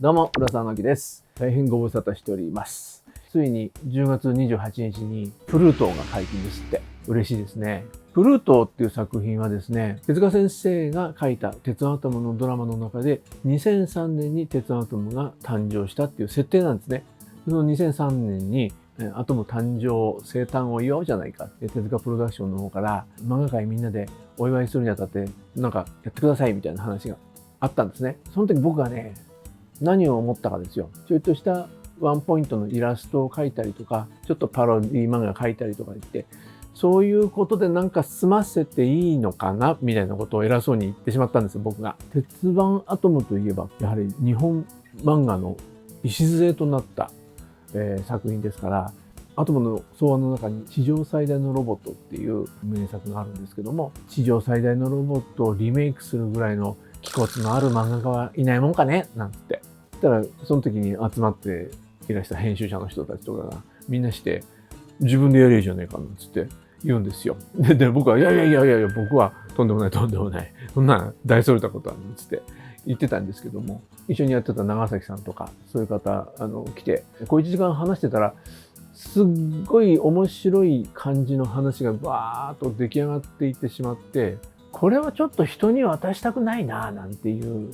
どうも、浦沢直樹です。大変ご無沙汰しております。ついに10月28日にプルートが解禁ですって。嬉しいですね。プルートっていう作品はですね、手塚先生が書いた鉄アトムのドラマの中で2003年に鉄アトムが誕生したっていう設定なんですね。その2003年にアトム誕生生誕を祝うじゃないかって手塚プロダクションの方から漫画界みんなでお祝いするにあたってなんかやってくださいみたいな話があったんですね。その時僕がね、何を思ったかですよ。ちょっとしたワンポイントのイラストを描いたりとか、ちょっとパロディ漫画描いたりとか言って、そういうことでなんか済ませていいのかなみたいなことを偉そうに言ってしまったんですよ、僕が。鉄腕アトムといえば、やはり日本漫画の礎となった、作品ですから、アトムの草案の中に地上最大のロボットっていう名作があるんですけども、地上最大のロボットをリメイクするぐらいの気骨のある漫画家はいないもんかねなんつって。そしたら、その時に集まっていらした編集者の人たちとかがみんなして、自分でやれじゃねえかなんつって言うんですよ。で、僕は、いや、僕はとんでもない。そんな大それたことはなんつって言ってたんですけども、一緒にやってた長崎さんとか、そういう方、来て、小1時間話してたら、すっごい面白い感じの話がバーッと出来上がっていってしまって、これはちょっと人に渡したくないななんていう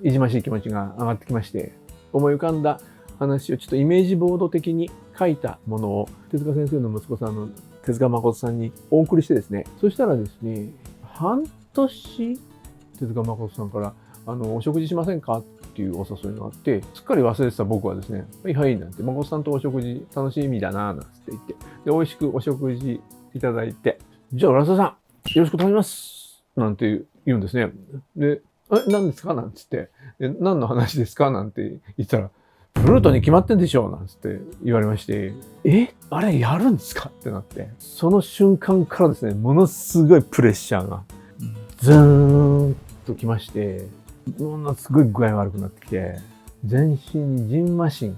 いじましい気持ちが上がってきまして、思い浮かんだ話をちょっとイメージボード的に書いたものを手塚先生の息子さんの手塚誠さんにお送りしてですね、そしたらですね、半年手塚誠さんからお食事しませんかっていうお誘いがあって、すっかり忘れてた僕はですね、はいはいなんて、誠さんとお食事楽しみだななんて言って、で、美味しくお食事いただいて、じゃあ浦沢さん、よろしく頼みますなんて言うんですね。で、何ですかなんつって、何の話ですかなんて言ったら、プルートに決まってんでしょなんつって言われまして、あれやるんですかってなって、その瞬間からですね、ものすごいプレッシャーがズーンときまして、ものすごい具合悪くなってきて、全身にジンマシン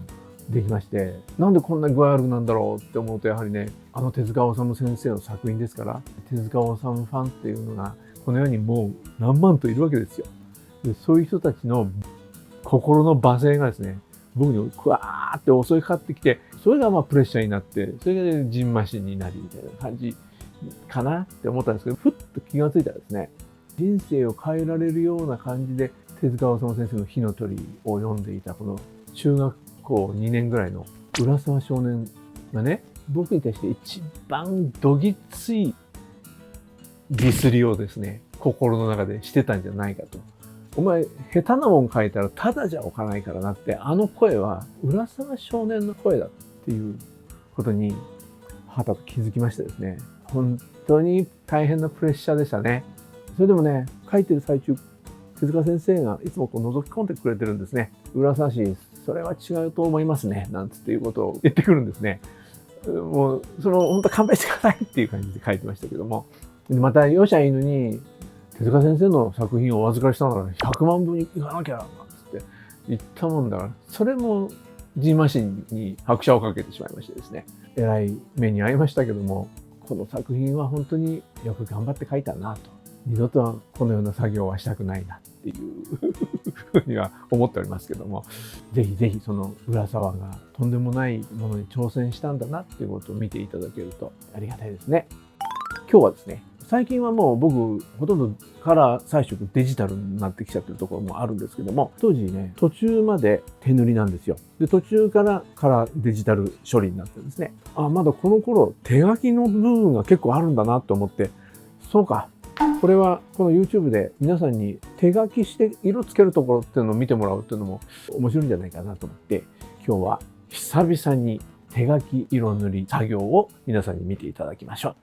できまして、なんでこんな具合悪くなんだろうって思うと、やはりね、手塚治虫先生の作品ですから、手塚治虫ファンっていうのがこの世にもう何万といるわけですよ。でそういう人たちの心の罵声がですね、僕にクワーって襲いかかってきて、それがまあプレッシャーになって、それがジンマシンになりみたいな感じかなって思ったんですけど、ふっと気がついたらですね、人生を変えられるような感じで手塚治虫先生の火の鳥を読んでいたこの中学校2年ぐらいの浦沢少年がね、僕に対して一番どぎついディスりをですね、心の中でしてたんじゃないかと。お前、下手なもん書いたらただじゃ置かないからなって、あの声は浦沢少年の声だっていうことに、はたと気づきましてですね、本当に大変なプレッシャーでしたね。それでもね、書いてる最中、手塚先生がいつもこう覗き込んでくれてるんですね。浦沢氏、それは違うと思いますね。なんつっていうことを言ってくるんですね。もう、本当勘弁してくださいっていう感じで書いてましたけども。また、容赦いいのに、手塚先生の作品をお預かりしたなら100万部いかなきゃなんつって言ったもんだから、それもジンマシンに拍車をかけてしまいましてですね。えらい目に遭いましたけども、この作品は本当によく頑張って書いたなと。二度とはこのような作業はしたくないなっていうふうには思っておりますけども、ぜひぜひその浦沢がとんでもないものに挑戦したんだなっていうことを見ていただけるとありがたいですね。今日はですね、最近はもう僕ほとんどカラー彩色デジタルになってきちゃってるところもあるんですけども、当時ね、途中まで手塗りなんですよ。で、途中からカラーデジタル処理になってるんですね。まだこの頃手書きの部分が結構あるんだなと思って、そうか。これはこの YouTube で皆さんに手書きして色つけるところっていうのを見てもらうっていうのも面白いんじゃないかなと思って、今日は久々に手書き色塗り作業を皆さんに見ていただきましょう。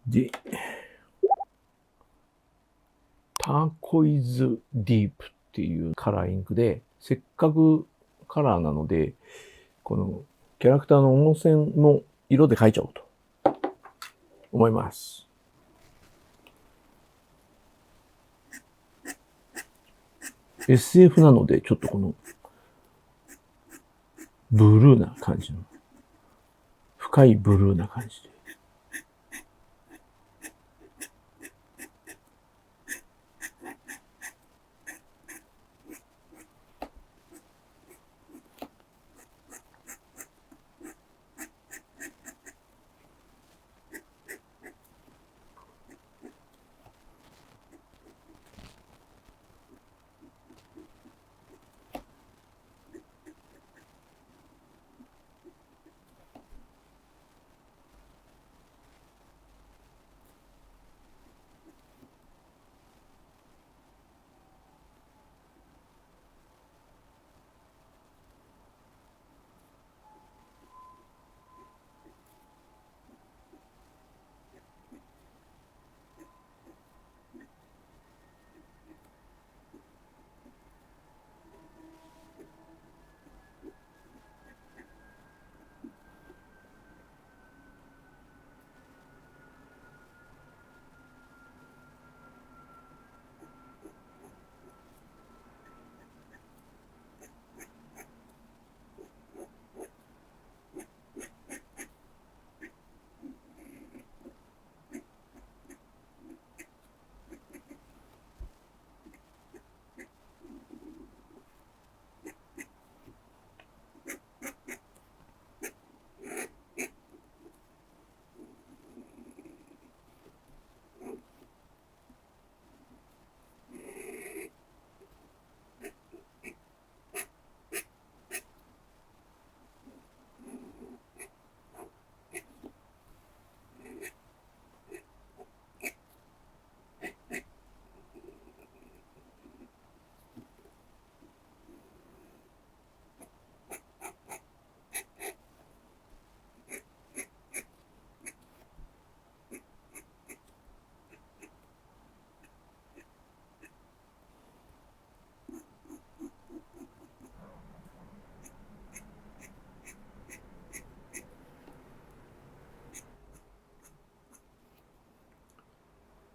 で、ターコイズディープっていうカラーインクで、せっかくカラーなので、このキャラクターの温泉の色で描いちゃおうと思います。SF なので、ちょっとこのブルーな感じの、深いブルーな感じで。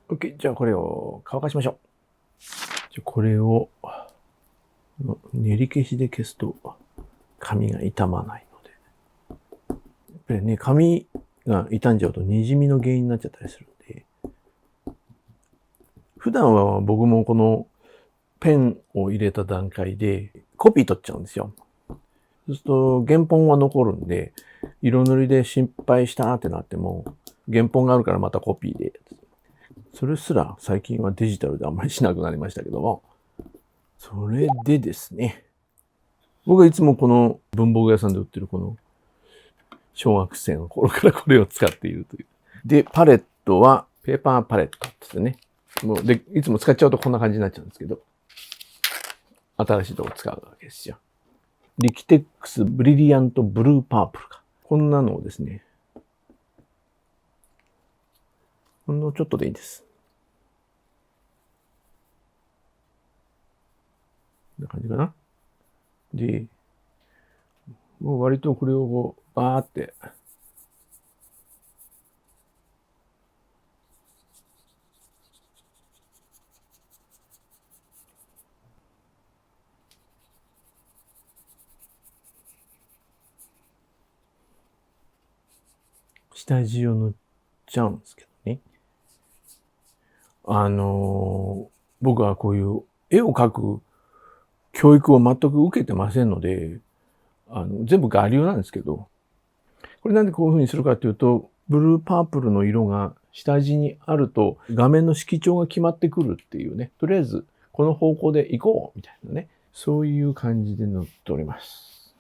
OK。じゃあこれを乾かしましょう。じゃあこれを練り消しで消すと紙が傷まないので。やっぱりね、紙が傷んじゃうと滲みの原因になっちゃったりするんで。普段は僕もこのペンを入れた段階でコピー取っちゃうんですよ。そうすると原本は残るんで、色塗りで心配したってなっても、原本があるからまたコピーで。それすら最近はデジタルであんまりしなくなりましたけども。それでですね。僕はいつもこの文房具屋さんで売ってるこの小学生の頃からこれを使っているという。で、パレットはペーパーパレットって言ってね。もうで、いつも使っちゃうとこんな感じになっちゃうんですけど。新しいとこ使うわけですよ。リキテックスブリリアントブルーパープルか。こんなのをですね。ほんのちょっとでいいです。こんな感じかな。で、もう割とこれをこう、バーって、下地を塗っちゃうんですけどね。僕はこういう絵を描く教育を全く受けてませんので、全部我流なんですけど、これなんでこういう風にするかというと、ブルーパープルの色が下地にあると画面の色調が決まってくるっていうね、とりあえずこの方向で行こうみたいなね、そういう感じで塗っております。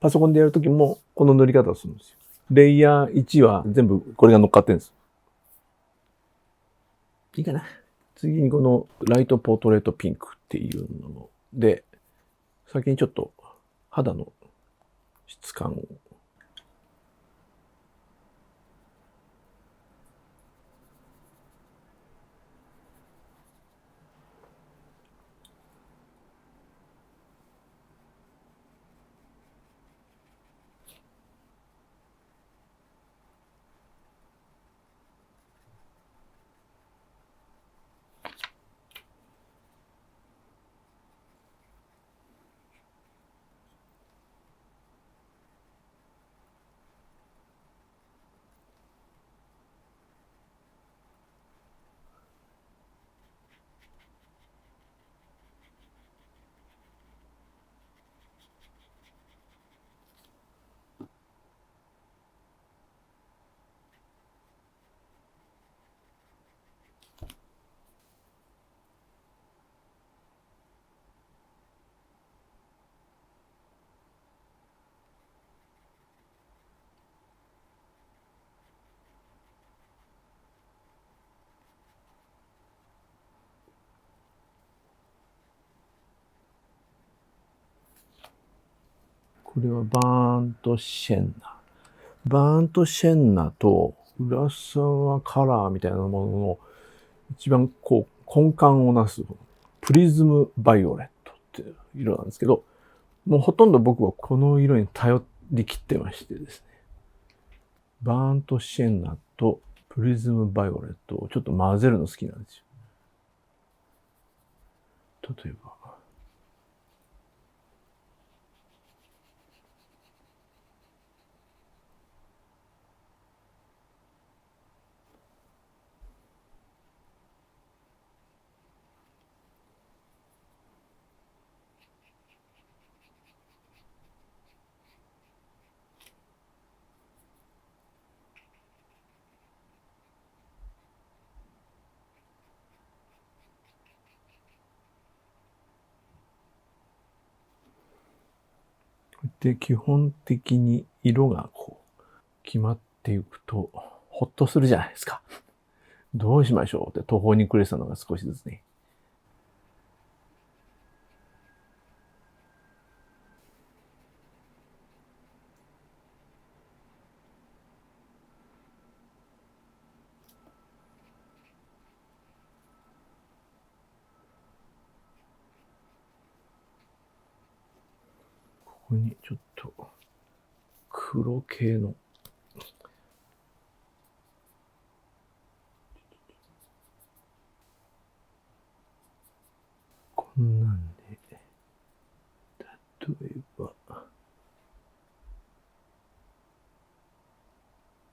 パソコンでやるときもこの塗り方をするんですよ。レイヤー1は全部これが乗っかってるんです。いいかな。次にこのライトポートレートピンクっていうので、先にちょっと肌の質感をこれはバーントシェンナ。バーントシェンナと浦沢カラーみたいなものの一番こう根幹をなすプリズムバイオレットっていう色なんですけど、もうほとんど僕はこの色に頼り切ってましてですね。バーントシェンナとプリズムバイオレットをちょっと混ぜるの好きなんですよ。例えば。で、基本的に色がこう決まっていくとほっとするじゃないですか。どうしましょうって途方に暮れてたのが少しずつね。ここにちょっと黒系のこんなんで、例えば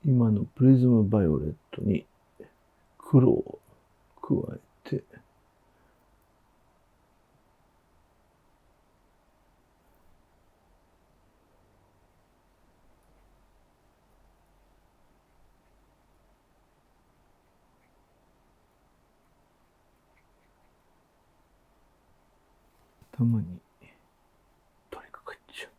今のプリズムバイオレットに黒を加えて、頭に取り掛かっちゃう。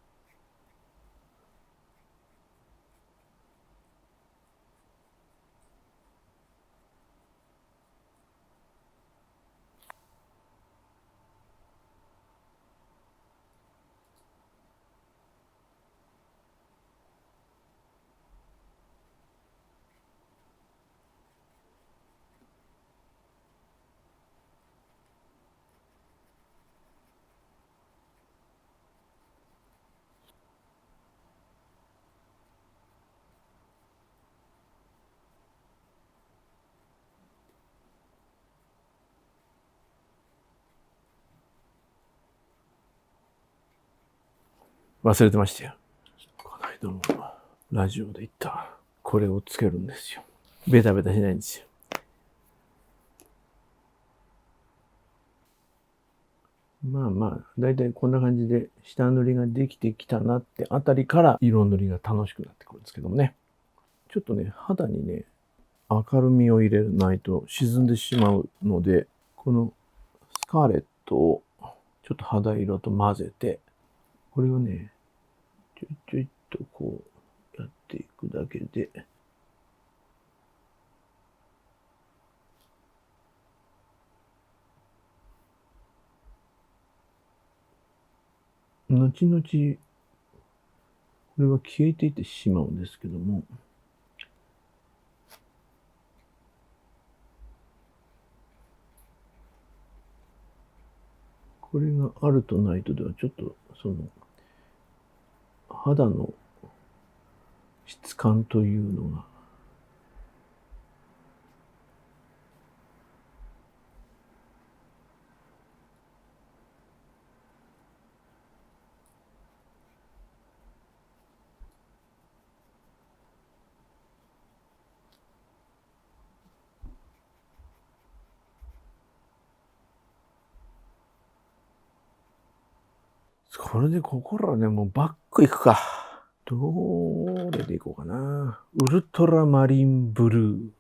忘れてましたよ。この間もラジオで言ったこれをつけるんですよ。ベタベタしないんですよ。まあまあ、だいたいこんな感じで下塗りができてきたなってあたりから色塗りが楽しくなってくるんですけどもね。ちょっとね、肌にね、明るみを入れないと沈んでしまうので、このスカーレットをちょっと肌色と混ぜて、これをね、ちょいちょいっとこうやっていくだけで、後々、これは消えていってしまうんですけども、これがあるとないとではちょっとその肌の質感というのがこれでここらね、もうバックいくか。どれでいこうかな。ウルトラマリンブルー。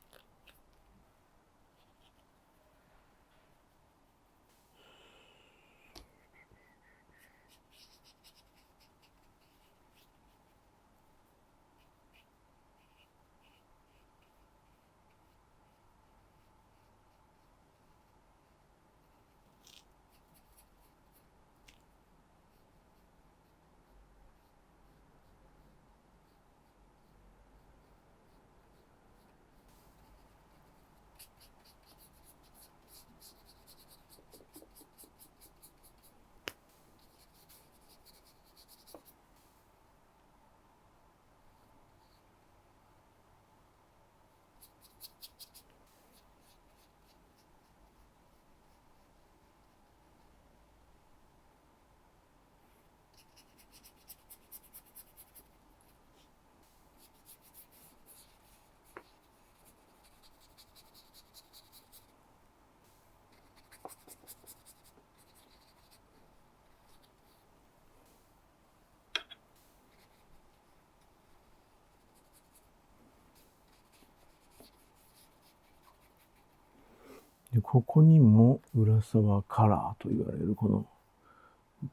でここにも浦沢カラーと言われるこの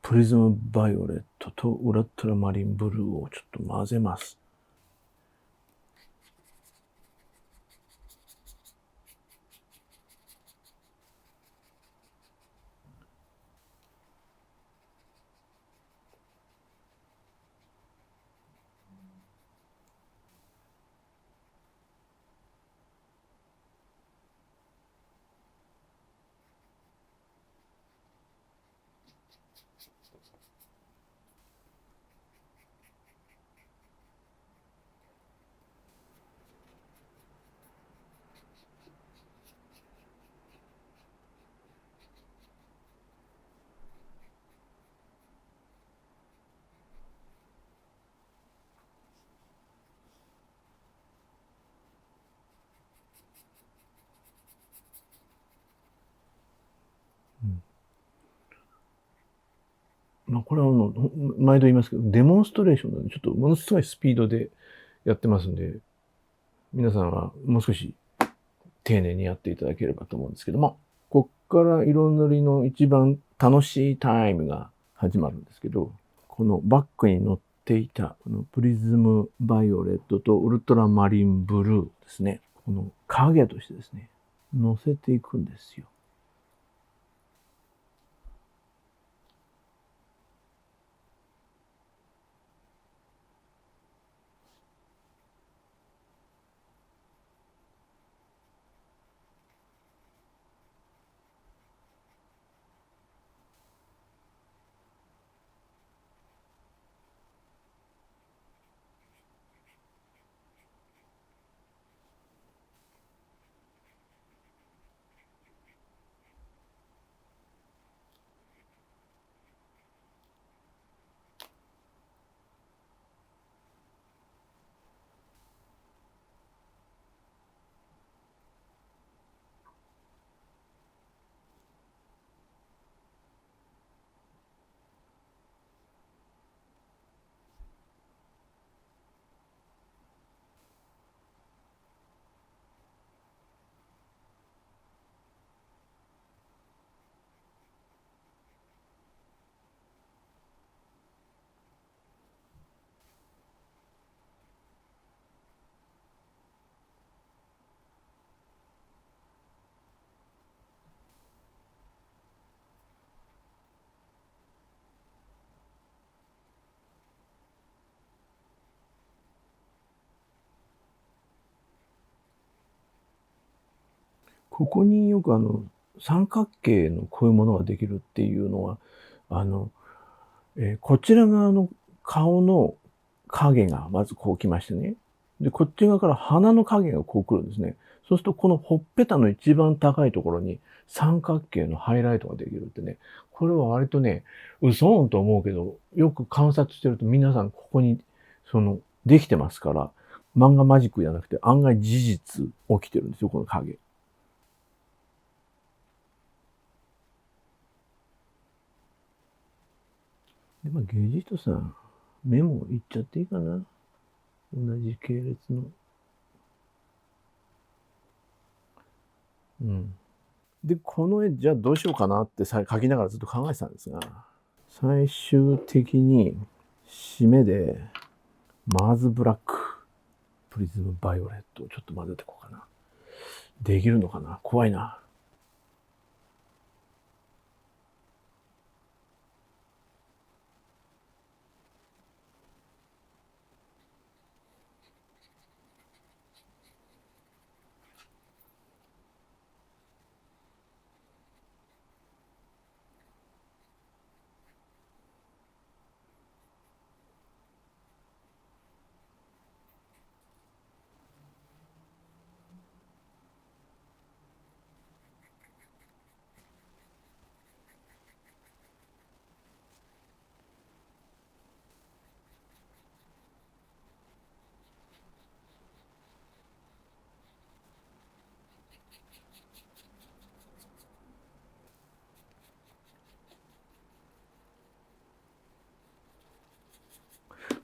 プリズムバイオレットとウルトラマリンブルーをちょっと混ぜます。これは毎度言いますけど、デモンストレーションなので、ちょっとものすごいスピードでやってますんで、皆さんはもう少し丁寧にやっていただければと思うんですけども、こっから色塗りの一番楽しいタイムが始まるんですけど、このバックに載っていたこのプリズムバイオレットとウルトラマリンブルーですね、この影としてですね、乗せていくんですよ。ここによく三角形のこういうものができるっていうのは、こちら側の顔の影がまずこう来ましてね。で、こっち側から鼻の影がこう来るんですね。そうするとこのほっぺたの一番高いところに三角形のハイライトができるってね。これは割とね、嘘んと思うけど、よく観察してると皆さんここに、できてますから、漫画マジックじゃなくて案外事実起きてるんですよ、この影。で、ゲジトさん、メモいっちゃっていいかな。同じ系列の。うん。で、この絵、じゃあどうしようかなって描きながらずっと考えてたんですが、最終的に、締めで、マーズブラック、プリズムバイオレットをちょっと混ぜていこうかな。できるのかな？怖いな。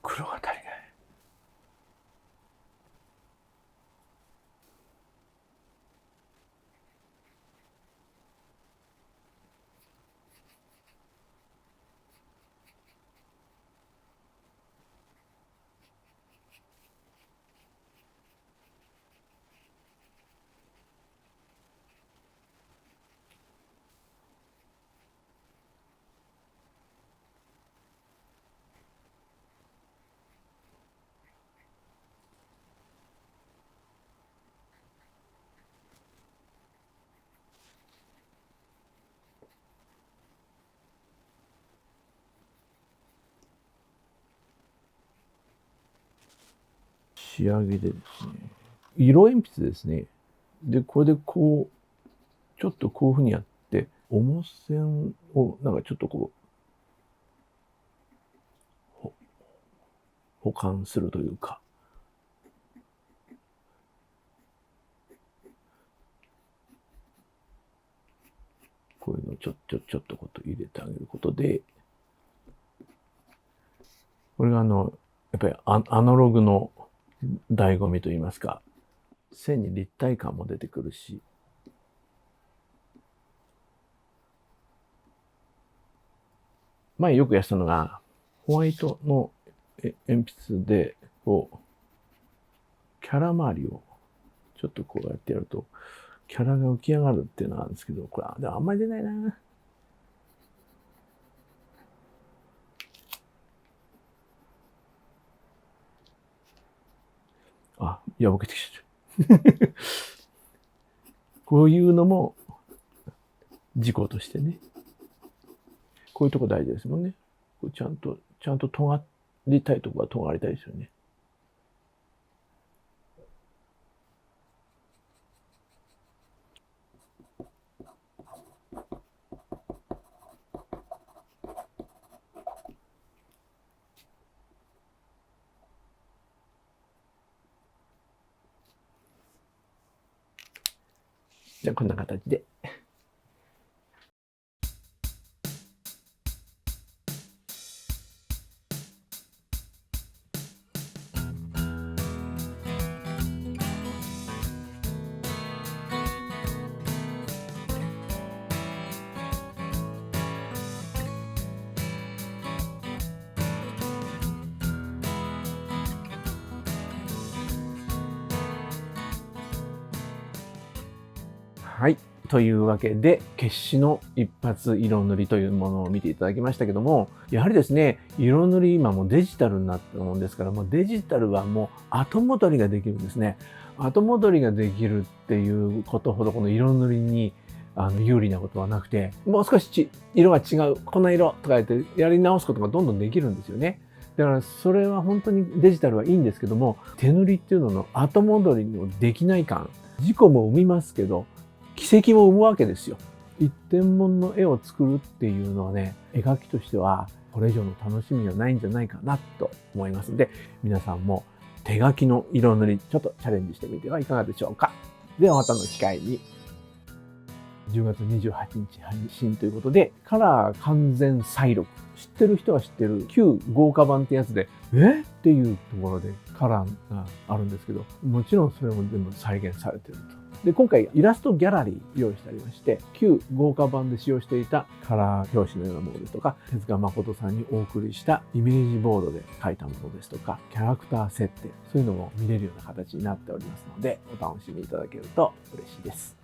黒が足りない。仕上げでですね、色鉛筆ですね。で、これでこう、ちょっとこういうふうにやって、重線をなんかちょっとこう、保管するというか、こういうのをちょっとこと入れてあげることで、これがやっぱりアナログの醍醐味といいますか、線に立体感も出てくるし、前よくやってたのが、ホワイトの鉛筆で、こう、キャラ周りをちょっとこうやってやると、キャラが浮き上がるっていうのがあるんですけど、これでもあんまり出ないな。破けてきちゃう。こういうのも事故としてね。こういうとこ大事ですもんね。ちゃんと尖りたいとこは尖りたいですよね。じゃあこんな形で。はい。というわけで、決死の一発色塗りというものを見ていただきましたけども、やはりですね、色塗り今もうデジタルになったもんですから、もうデジタルはもう後戻りができるんですね。後戻りができるっていうことほど、この色塗りに有利なことはなくて、もう少し色が違う、この色とか言ってやり直すことがどんどんできるんですよね。だからそれは本当にデジタルはいいんですけども、手塗りっていうのの後戻りのできない感、事故も生みますけど、奇跡も生むわけですよ。一点物の絵を作るっていうのはね、絵描きとしてはこれ以上の楽しみはないんじゃないかなと思いますので、皆さんも手書きの色塗りちょっとチャレンジしてみてはいかがでしょうか。ではまたの機会に。10月28日配信ということで、カラー完全再録。知ってる人は知ってる旧豪華版ってやつで、っていうところでカラーがあるんですけど、もちろんそれも全部再現されてると。で、今回イラストギャラリー用意してありまして、旧豪華版で使用していたカラー表紙のようなものですとか、手塚誠さんにお送りしたイメージボードで描いたものですとか、キャラクター設定、そういうのも見れるような形になっておりますので、お楽しみいただけると嬉しいです。